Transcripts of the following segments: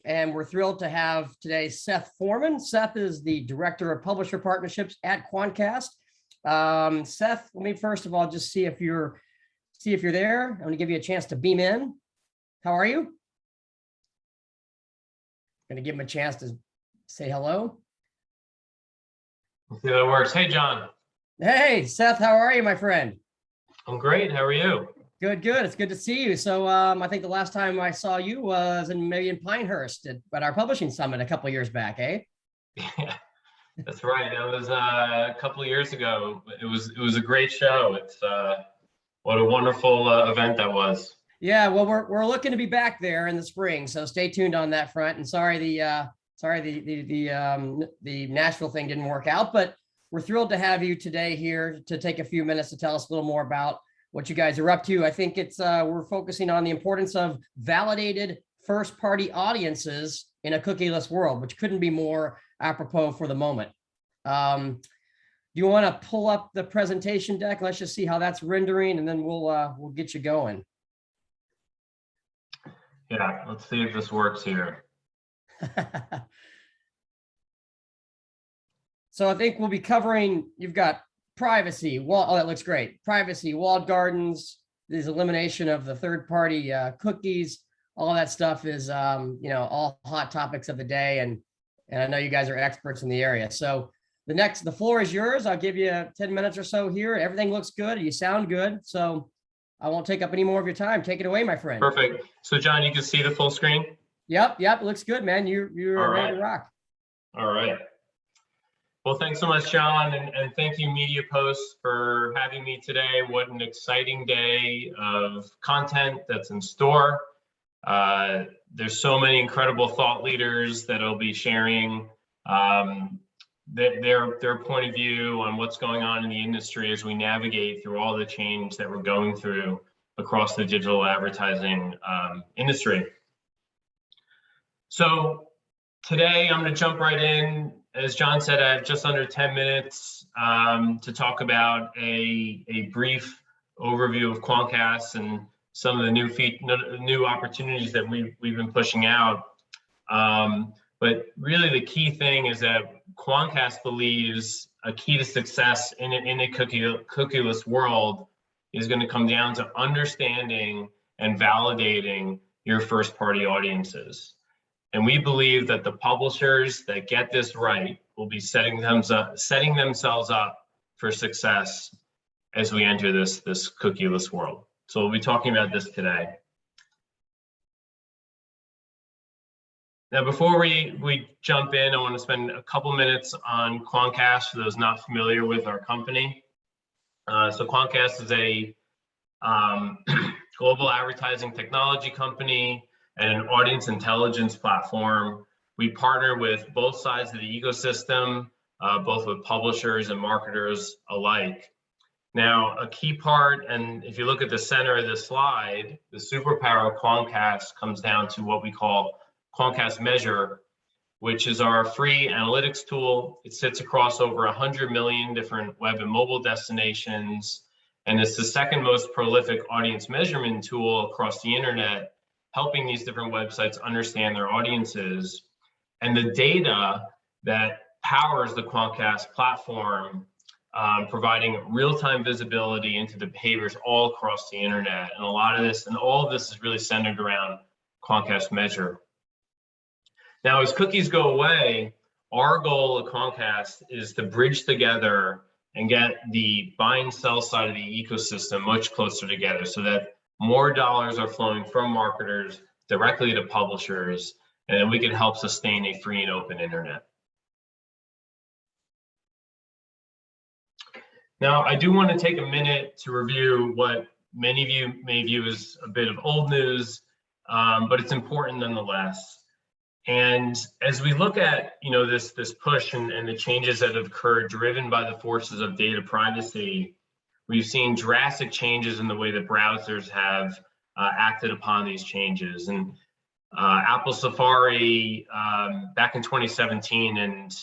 and we're thrilled to have today Seth Forman. Seth is the Director of Publisher Partnerships at Quantcast. Seth, let me first of all just see if you're there. I'm going to give you a chance to beam in. How are you? Going to give him a chance to say hello. Let's see if that works. Hey, John. Hey, Seth, how are you, my friend? I'm great. How are you? Good, good. It's good to see you. So I think the last time I saw you was maybe in Pinehurst at our publishing summit a couple of years back, eh? Yeah, that's right. That was a couple of years ago. It was a great show. It's what a wonderful event that was. Yeah, well, we're looking to be back there in the spring, so stay tuned on that front. And sorry the Nashville thing didn't work out, but we're thrilled to have you today here to take a few minutes to tell us a little more about what you guys are up to. I think it's we're focusing on the importance of validated first-party audiences in a cookieless world, which couldn't be more apropos for the moment. Do you want to pull up the presentation deck? Let's just see how that's rendering, and then we'll get you going. Yeah, let's see if this works here. So I think we'll be covering, you've got privacy, oh, that looks great. Privacy, walled gardens, there's elimination of the third-party cookies. All that stuff is, all hot topics of the day. And I know you guys are experts in the area. So the floor is yours. I'll give you 10 minutes or so here. Everything looks good. You sound good. So I won't take up any more of your time. Take it away, my friend. Perfect. So John, you can see the full screen? Yep. It looks good, man. You're ready to rock. All right. Well, thanks so much, John, and thank you, Media Post, for having me today. What an exciting day of content that's in store. There's so many incredible thought leaders that'll be sharing their point of view on what's going on in the industry as we navigate through all the change that we're going through across the digital advertising industry. So today I'm going to jump right in. As John said, I have just under 10 minutes to talk about a brief overview of Quantcast and some of the new opportunities that we've been pushing out. But really the key thing is that Quantcast believes a key to success in a cookieless world is going to come down to understanding and validating your first-party audiences. And we believe that the publishers that get this right will be setting themselves up for success as we enter this cookieless world. So we'll be talking about this today. Now, before we jump in, I want to spend a couple minutes on Quantcast for those not familiar with our company. So Quantcast is a global advertising technology company and an audience intelligence platform. We partner with both sides of the ecosystem, both with publishers and marketers alike. Now, a key part, and if you look at the center of this slide, the superpower of Quantcast comes down to what we call Quantcast Measure, which is our free analytics tool. It sits across over 100 million different web and mobile destinations, and it's the second most prolific audience measurement tool across the internet, helping these different websites understand their audiences. And the data that powers the Quantcast platform, providing real-time visibility into the behaviors all across the internet. And all of this is really centered around Quantcast Measure. Now, as cookies go away, our goal at Quantcast is to bridge together and get the buy and sell side of the ecosystem much closer together so that more dollars are flowing from marketers directly to publishers, and then we can help sustain a free and open internet. Now, I do want to take a minute to review what many of you may view as a bit of old news, but it's important nonetheless. And as we look at this push and the changes that have occurred driven by the forces of data privacy, we've seen drastic changes in the way that browsers have acted upon these changes. And Apple Safari back in 2017 and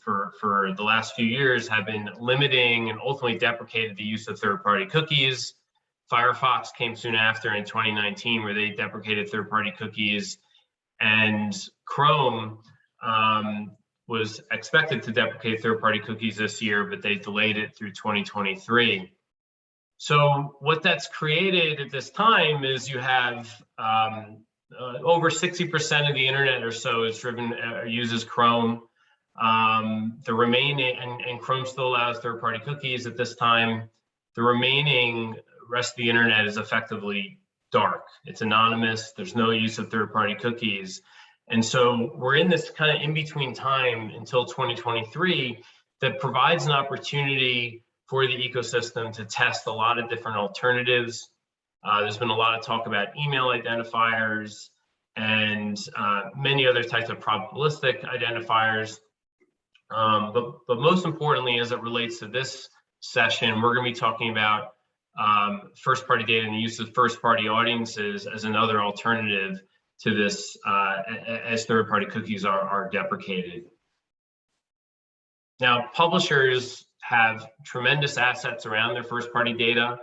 for the last few years have been limiting and ultimately deprecated the use of third-party cookies. Firefox came soon after in 2019 where they deprecated third-party cookies. And Chrome was expected to deprecate third-party cookies this year, but they delayed it through 2023. So what that's created at this time is you have over 60% of the internet or so is uses Chrome. The remaining, and Chrome still allows third-party cookies at this time. The remaining rest of the internet is effectively dark. It's anonymous. There's no use of third-party cookies. And so we're in this kind of in-between time until 2023 that provides an opportunity for the ecosystem to test a lot of different alternatives. There's been a lot of talk about email identifiers and many other types of probabilistic identifiers. But most importantly, as it relates to this session, we're going to be talking about first-party data and the use of first-party audiences as another alternative to this as third-party cookies are deprecated. Now, publishers have tremendous assets around their first-party data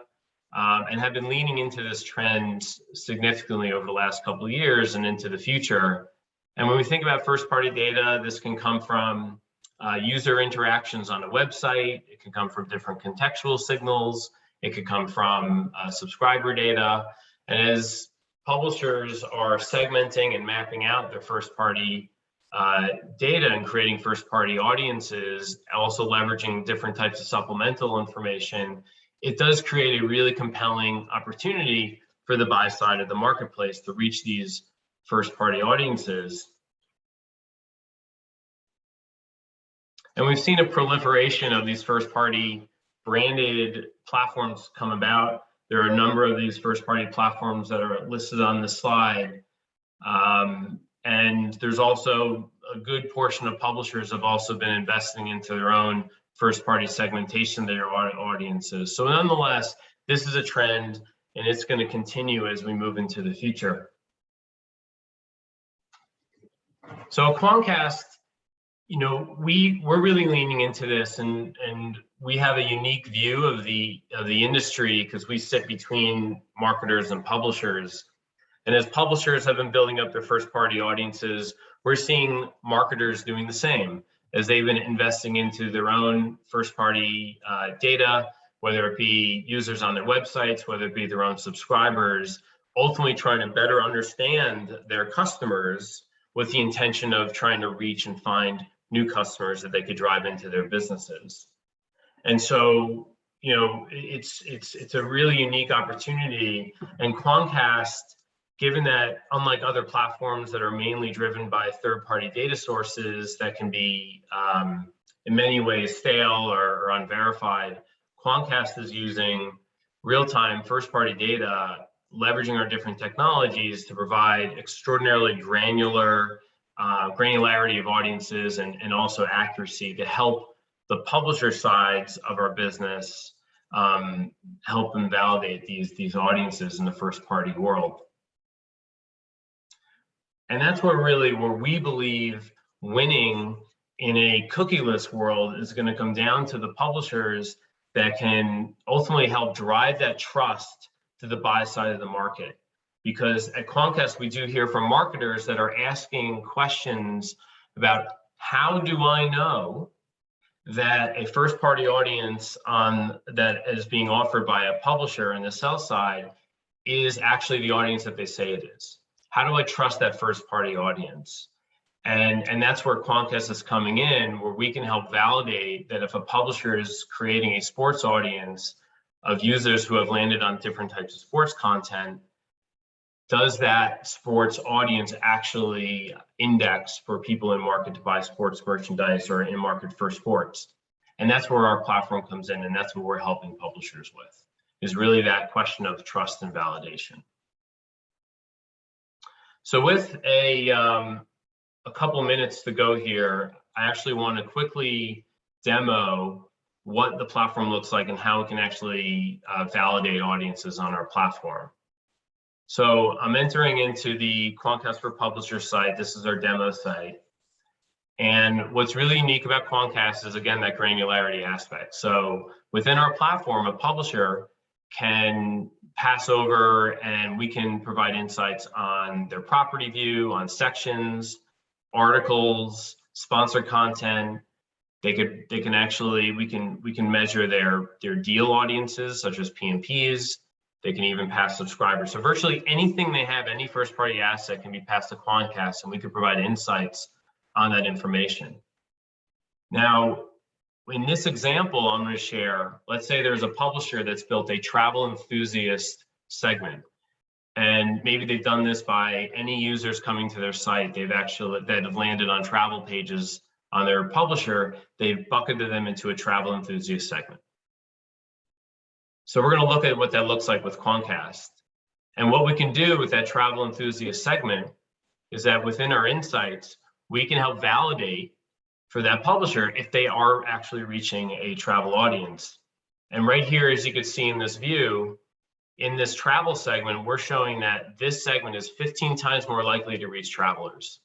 and have been leaning into this trend significantly over the last couple of years and into the future. And when we think about first-party data, this can come from user interactions on a website. It can come from different contextual signals. It could come from subscriber data. And as publishers are segmenting and mapping out their first-party data and creating first-party audiences, also leveraging different types of supplemental information, it does create a really compelling opportunity for the buy side of the marketplace to reach these first-party audiences. And we've seen a proliferation of these first-party branded platforms come about. There are a number of these first-party platforms that are listed on the slide. And there's also a good portion of publishers have also been investing into their own first-party segmentation of their audiences. So nonetheless, this is a trend and it's going to continue as we move into the future. So Quantcast, you know, we're really leaning into this, and we have a unique view of the industry because we sit between marketers and publishers. And as publishers have been building up their first-party audiences, we're seeing marketers doing the same as they've been investing into their own first-party data, whether it be users on their websites, whether it be their own subscribers, ultimately trying to better understand their customers with the intention of trying to reach and find new customers that they could drive into their businesses. And so, you know, it's a really unique opportunity. And Quantcast, given that unlike other platforms that are mainly driven by third-party data sources that can be in many ways stale or unverified, Quantcast is using real-time first-party data, leveraging our different technologies to provide extraordinarily granularity of audiences and also accuracy to help the publisher sides of our business help and validate these audiences in the first-party world. And that's where we believe winning in a cookieless world is going to come down to the publishers that can ultimately help drive that trust to the buy side of the market. Because at Quantcast, we do hear from marketers that are asking questions about how do I know that a first-party audience that is being offered by a publisher on the sell side is actually the audience that they say it is? How do I trust that first-party audience? And that's where Quantcast is coming in, where we can help validate that if a publisher is creating a sports audience of users who have landed on different types of sports content, does that sports audience actually index for people in market to buy sports merchandise or in market for sports? And that's where our platform comes in, and that's what we're helping publishers with, is really that question of trust and validation. So with a couple minutes to go here, I actually want to quickly demo what the platform looks like and how it can actually validate audiences on our platform. So I'm entering into the Quantcast for Publishers site. This is our demo site. And what's really unique about Quantcast is, again, that granularity aspect. So within our platform, a publisher can pass over, and we can provide insights on their property view, on sections, articles, sponsored content. We can measure their deal audiences, such as PMPs. They can even pass subscribers. So virtually anything they have, any first party asset, can be passed to Quantcast, and we can provide insights on that information. Now, in this example I'm going to share, let's say there's a publisher that's built a travel enthusiast segment. And maybe they've done this by any users coming to their site. That have landed on travel pages on their publisher, they've bucketed them into a travel enthusiast segment. So we're going to look at what that looks like with Quantcast. And what we can do with that travel enthusiast segment is that within our insights, we can help validate for that publisher if they are actually reaching a travel audience. And right here, as you can see in this view, in this travel segment, we're showing that this segment is 15 times more likely to reach travelers.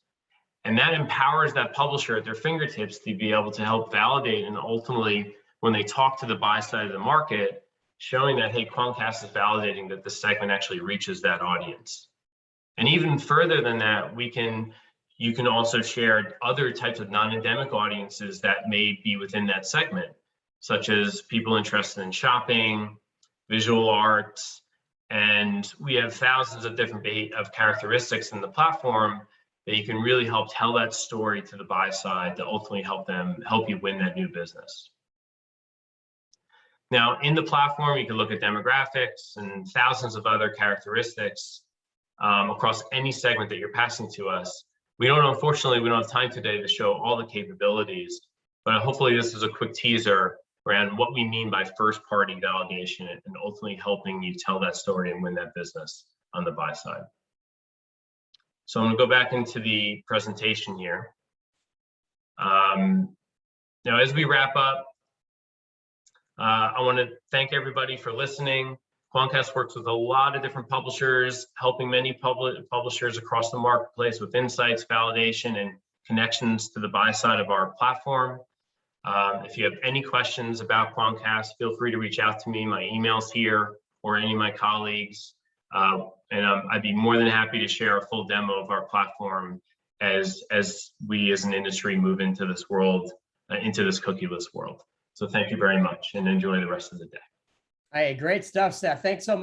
And that empowers that publisher at their fingertips to be able to help validate, and ultimately, when they talk to the buy side of the market, showing that, hey, Quantcast is validating that the segment actually reaches that audience. And even further than that, you can also share other types of non-endemic audiences that may be within that segment, such as people interested in shopping, visual arts, and we have thousands of different characteristics in the platform that you can really help tell that story to the buy side to ultimately help you win that new business. Now, in the platform, you can look at demographics and thousands of other characteristics across any segment that you're passing to us. Unfortunately, we don't have time today to show all the capabilities, but hopefully this is a quick teaser around what we mean by first-party validation and ultimately helping you tell that story and win that business on the buy side. So I'm going to go back into the presentation here. Now, as we wrap up, I want to thank everybody for listening. Quantcast works with a lot of different publishers, helping many publishers across the marketplace with insights, validation, and connections to the buy side of our platform. If you have any questions about Quantcast, feel free to reach out to me. My email's here, or any of my colleagues. And I'd be more than happy to share a full demo of our platform as we as an industry move into this world, into this cookieless world. So thank you very much, and enjoy the rest of the day. Hey, great stuff, Seth. Thanks so much.